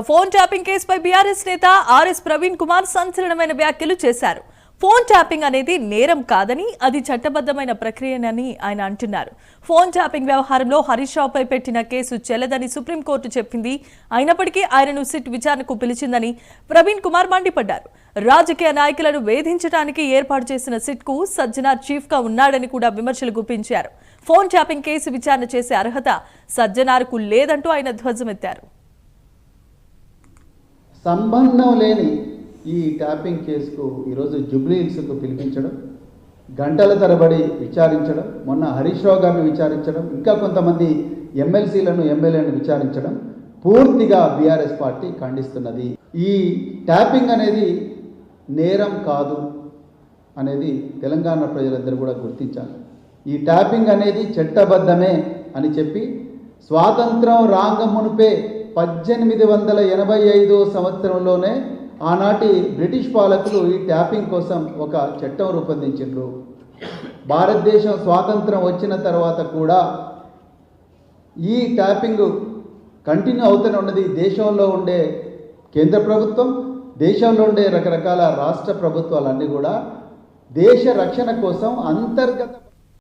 Phone tapping కేసుపై BRS నేత RS Praveen Kumar సంచలనమైన వ్యాఖ్యలు చేశారు. ఫోన్ ట్యాపింగ్ అనేది నేరం కాదని, అది చట్టబద్ధమైన ప్రక్రియనని ఆయన అంటున్నారు. ఫోన్ ట్యాపింగ్ వ్యవహారంలో హరీష్ రావుపై పెట్టిన కేసు చెల్లదని సుప్రీంకోర్టు చెప్పింది. అయినప్పటికీ ఆయనను సిట్ విచారణకు పిలిచిందని ప్రవీణ్ కుమార్ మండిపడ్డారు. రాజకీయ నాయకులను వేధించడానికి ఏర్పాటు చేసిన సిట్ కు సజ్జనార్ చీఫ్ గా ఉన్నాడని కూడా విమర్శలు గుప్పించారు. ఫోన్ ట్యాపింగ్ కేసు విచారణ చేసే అర్హత సజ్జనార్కు లేదంటూ ఆయన ధ్వజమెత్తారు. సంబంధం లేని ఈ ట్యాపింగ్ కేసుకు ఈరోజు జూబ్లీ హిల్స్కు పిలిపించడం, గంటల తరబడి విచారించడం, మొన్న హరీష్ రావు గారిని విచారించడం, ఇంకా కొంతమంది ఎమ్మెల్సీలను ఎమ్మెల్యేలను విచారించడం పూర్తిగా బీఆర్ఎస్ పార్టీ ఖండిస్తున్నది. ఈ ట్యాపింగ్ అనేది నేరం కాదు అనేది తెలంగాణ ప్రజలందరూ కూడా గుర్తించాలి. ఈ ట్యాపింగ్ అనేది చట్టబద్ధమే అని చెప్పి స్వాతంత్రం రాంగమునుపే 1885 సంవత్సరంలోనే ఆనాటి బ్రిటిష్ పాలకులు ఈ ట్యాపింగ్ కోసం ఒక చట్టం రూపొందించారు. భారతదేశం స్వాతంత్రం వచ్చిన తర్వాత కూడా ఈ ట్యాపింగ్ కంటిన్యూ అవుతూనే ఉన్నది. దేశంలో ఉండే కేంద్ర ప్రభుత్వం, దేశంలో ఉండే రకరకాల రాష్ట్ర ప్రభుత్వాలన్నీ కూడా దేశ రక్షణ కోసం అంతర్గత